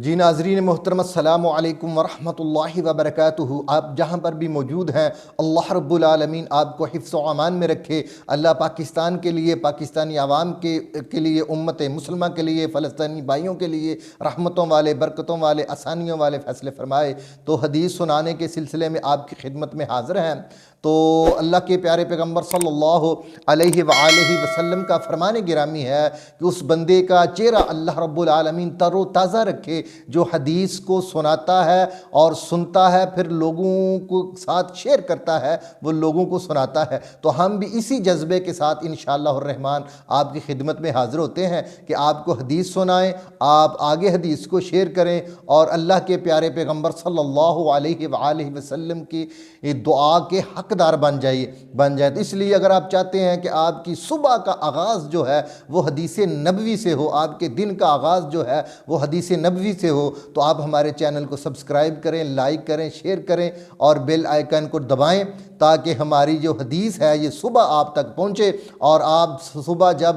جی ناظرین محترم السلام علیکم ورحمۃ اللہ وبرکاتہ۔ آپ جہاں پر بھی موجود ہیں اللہ رب العالمین آپ کو حفظ و امان میں رکھے۔ اللہ پاکستان کے لیے، پاکستانی عوام کے لیے، امت مسلمہ کے لیے، فلسطینی بھائیوں کے لیے رحمتوں والے، برکتوں والے، آسانیوں والے فیصلے فرمائے۔ تو حدیث سنانے کے سلسلے میں آپ کی خدمت میں حاضر ہیں۔ تو اللہ کے پیارے پیغمبر صلی اللہ علیہ وآلہ وسلم کا فرمان گرامی ہے کہ اس بندے کا چہرہ اللہ رب العالمین تر و تازہ رکھے جو حدیث کو سناتا ہے اور سنتا ہے، پھر لوگوں کو ساتھ شیئر کرتا ہے، وہ لوگوں کو سناتا ہے۔ تو ہم بھی اسی جذبے کے ساتھ انشاءاللہ الرحمن آپ کی خدمت میں حاضر ہوتے ہیں کہ آپ کو حدیث سنائیں، آپ آگے حدیث کو شیئر کریں اور اللہ کے پیارے پیغمبر صلی اللہ علیہ وآلہ وسلم کی دعا کے حقدار بن جائے۔ تو اس لیے اگر آپ چاہتے ہیں کہ آپ کی صبح کا آغاز جو ہے وہ حدیث نبوی سے ہو، آپ کے دن کا آغاز جو ہے وہ حدیث نبوی سے ہو، تو آپ ہمارے چینل کو سبسکرائب کریں، لائک کریں، شیئر کریں اور بیل آئیکن کو دبائیں تاکہ ہماری جو حدیث ہے یہ صبح آپ تک پہنچے اور آپ صبح جب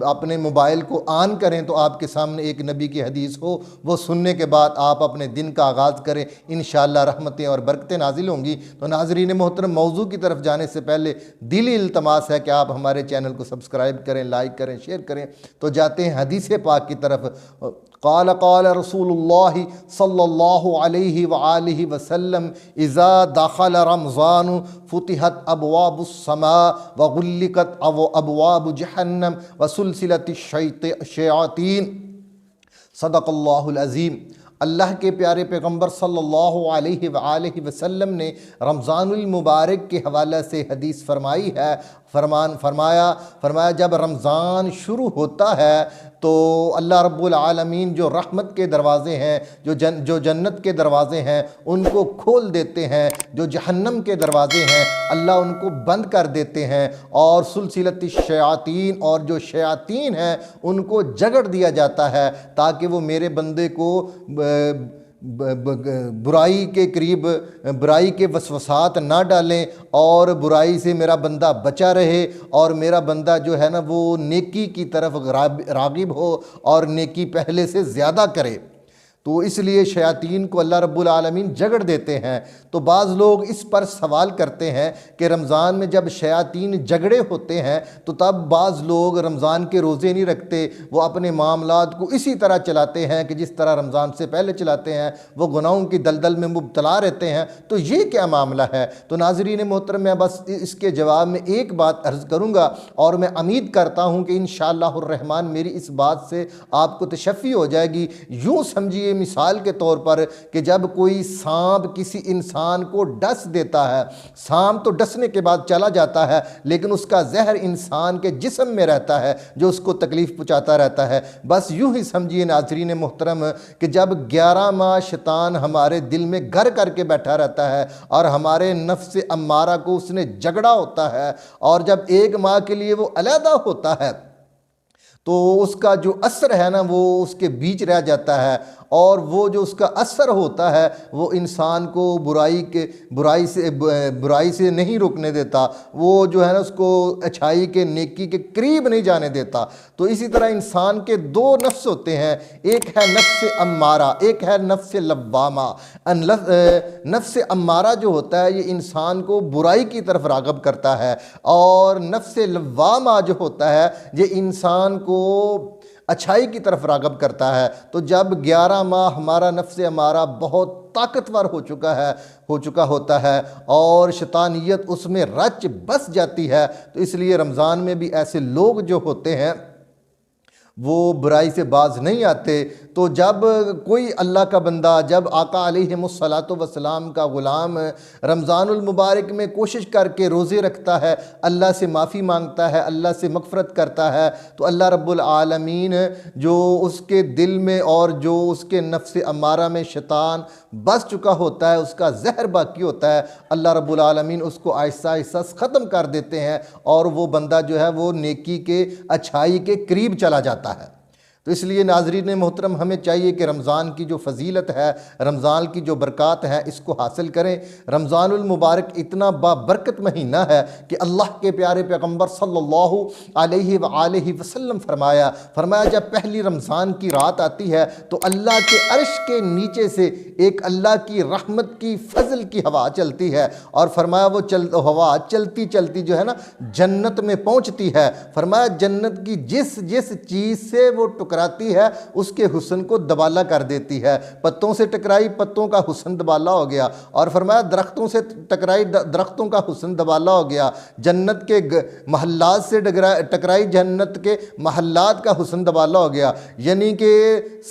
اپنے موبائل کو آن کریں تو آپ کے سامنے ایک نبی کی حدیث ہو، وہ سننے کے بعد آپ اپنے دن کا آغاز کریں، انشاءاللہ رحمتیں اور برکتیں نازل ہوں گی۔ تو ناظرین محترم، موضوع کی طرف جانے سے پہلے دلی التماس ہے کہ آپ ہمارے چینل کو سبسکرائب کریں، لائک کریں، شیئر کریں۔ تو جاتے ہیں حدیث پاک کی طرف۔ قال رسول اللہ صلی اللہ علیہ وآلہ وسلم اذا دخل رمضان فتحت ابواب السماء وغلقت ابواب جہنم وسلسلت الشیاطین۔ صدق اللہ العظیم۔ اللہ کے پیارے پیغمبر صلی اللہ علیہ وآلہ وسلم نے رمضان المبارک کے حوالے سے حدیث فرمائی ہے۔ فرمایا جب رمضان شروع ہوتا ہے تو اللہ رب العالمین جو رحمت کے دروازے ہیں، جو جنت کے دروازے ہیں ان کو کھول دیتے ہیں، جو جہنم کے دروازے ہیں اللہ ان کو بند کر دیتے ہیں، اور سلسلت الشیاطین، اور جو شیاطین ہیں ان کو جگڑ دیا جاتا ہے تاکہ وہ میرے بندے کو برائی کے قریب، برائی کے وسوسات نہ ڈالیں اور برائی سے میرا بندہ بچا رہے، اور میرا بندہ جو ہے نا وہ نیکی کی طرف راغب ہو اور نیکی پہلے سے زیادہ کرے۔ تو اس لیے شیاطین کو اللہ رب العالمین جگڑ دیتے ہیں۔ تو بعض لوگ اس پر سوال کرتے ہیں کہ رمضان میں جب شیاطین جگڑے ہوتے ہیں تو تب بعض لوگ رمضان کے روزے نہیں رکھتے، وہ اپنے معاملات کو اسی طرح چلاتے ہیں کہ جس طرح رمضان سے پہلے چلاتے ہیں، وہ گناہوں کی دلدل میں مبتلا رہتے ہیں۔ تو یہ کیا معاملہ ہے؟ تو ناظرین محترم، میں بس اس کے جواب میں ایک بات عرض کروں گا، اور میں امید کرتا ہوں کہ انشاءاللہ الرحمن میری اس بات سے آپ کو تشفی ہو جائے گی۔ یوں سمجھیے مثال کے طور پر کہ جب کوئی سانپ کسی انسان کو ڈس دیتا ہے، سانپ تو ڈسنے کے بعد چلا جاتا ہے لیکن اس کا زہر انسان کے جسم میں رہتا ہے جو اس کو تکلیف پہنچاتا رہتا ہے۔ بس یوں ہی سمجھیے ناظرین محترم کہ جب 11 ماہ شیطان ہمارے دل میں گھر کر کے بیٹھا رہتا ہے اور ہمارے نفس امارہ کو اس نے جگڑا ہوتا ہے، اور جب 1 ماہ کے لیے وہ علیحدہ ہوتا ہے تو اس کا جو اثر ہے نا وہ اس کے بیچ رہ جاتا ہے، اور وہ جو اس کا اثر ہوتا ہے وہ انسان کو برائی سے نہیں روکنے دیتا، وہ جو ہے نا اس کو اچھائی کے، نیکی کے قریب نہیں جانے دیتا۔ تو اسی طرح انسان کے 2 نفس ہوتے ہیں، ایک ہے نفس امارہ، ایک ہے نفس لوامہ۔ نفس امارہ جو ہوتا ہے یہ انسان کو برائی کی طرف راغب کرتا ہے، اور نفس لوامہ جو ہوتا ہے یہ انسان کو اچھائی کی طرف راغب کرتا ہے۔ تو جب 11 ماہ ہمارا نفس امارہ بہت طاقتور ہو چکا ہوتا ہے اور شیطانیت اس میں رچ بس جاتی ہے، تو اس لیے رمضان میں بھی ایسے لوگ جو ہوتے ہیں وہ برائی سے باز نہیں آتے۔ تو جب کوئی اللہ کا بندہ، جب آقا علیہ السلام کا غلام رمضان المبارک میں کوشش کر کے روزے رکھتا ہے، اللہ سے معافی مانگتا ہے، اللہ سے مغفرت کرتا ہے، تو اللہ رب العالمین جو اس کے دل میں اور جو اس کے نفس امارہ میں شیطان بس چکا ہوتا ہے، اس کا زہر باقی ہوتا ہے، اللہ رب العالمین اس کو آہستہ آہستہ ختم کر دیتے ہیں، اور وہ بندہ جو ہے وہ نیکی کے، اچھائی کے قریب چلا جاتا ہے۔ تو اس لیے ناظرین محترم ہمیں چاہیے کہ رمضان کی جو فضیلت ہے، رمضان کی جو برکات ہیں، اس کو حاصل کریں۔ رمضان المبارک اتنا بابرکت مہینہ ہے کہ اللہ کے پیارے پیغمبر صلی اللہ علیہ وآلہ وسلم فرمایا جب پہلی رمضان کی رات آتی ہے تو اللہ کے عرش کے نیچے سے ایک اللہ کی رحمت کی فضل کی ہوا چلتی ہے، اور فرمایا وہ ہوا چلتی چلتی جو ہے نا جنت میں پہنچتی ہے۔ فرمایا جنت کی جس چیز سے وہ ٹکراتی ہے اس کے حسن کو دبالا کر دیتی ہے۔ پتوں سے ٹکرائی، پتوں کا حسن دبالا ہو گیا، اور فرمایا درختوں سے ٹکرائی، درختوں کا حسن دبالا ہو گیا، جنت کے محلات سے ٹکرائی، جنت کے محلات کا حسن دبالا ہو گیا، یعنی کہ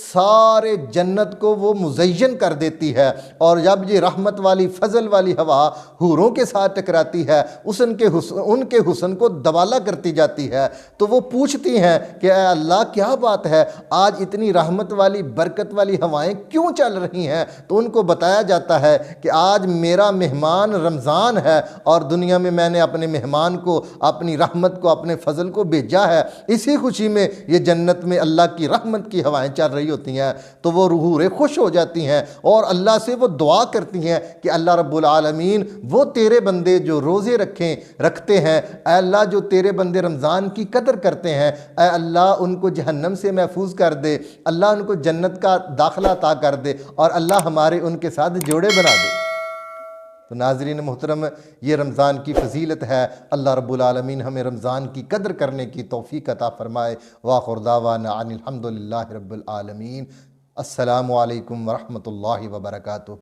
سارے جنت کو وہ مزین کر دیتی ہے۔ اور جب یہ رحمت والی فضل والی ہوا حوروں کے ساتھ ٹکراتی ہے، ان کے حسن کو دبالا کرتی جاتی ہے، تو وہ پوچھتی ہیں کہ اے اللہ کیا بات ہے، آج اتنی رحمت والی برکت والی ہوائیں کیوں چل رہی ہیں؟ تو ان کو بتایا جاتا ہے کہ آج میرا مہمان رمضان ہے، اور دنیا میں میں نے اپنے مہمان کو، اپنی رحمت کو، اپنے فضل کو بھیجا ہے۔ اسی خوشی میں یہ جنت میں اللہ کی رحمت کی ہوائیں چل رہی ہوتی ہیں، تو وہ حوریں خوش ہو جاتی ہیں اور اللہ سے وہ دعا کرتی ہیں کہ اللہ رب العالمین وہ تیرے بندے جو روزے رکھتے ہیں، اے اللہ جو تیرے بندے رمضان کی قدر کرتے ہیں، اے اللہ ان کو جہنم سے محفوظ کر دے، اللہ ان کو جنت کا داخلہ عطا کر دے، اور اللہ ہمارے ان کے ساتھ جوڑے بنا دے۔ تو ناظرین محترم، یہ رمضان کی فضیلت ہے۔ اللہ رب العالمین ہمیں رمضان کی قدر کرنے کی توفیق عطا فرمائے۔ وآخر دعوانا ان الحمدللہ رب العالمین۔ السلام علیکم ورحمۃ اللہ وبرکاتہ۔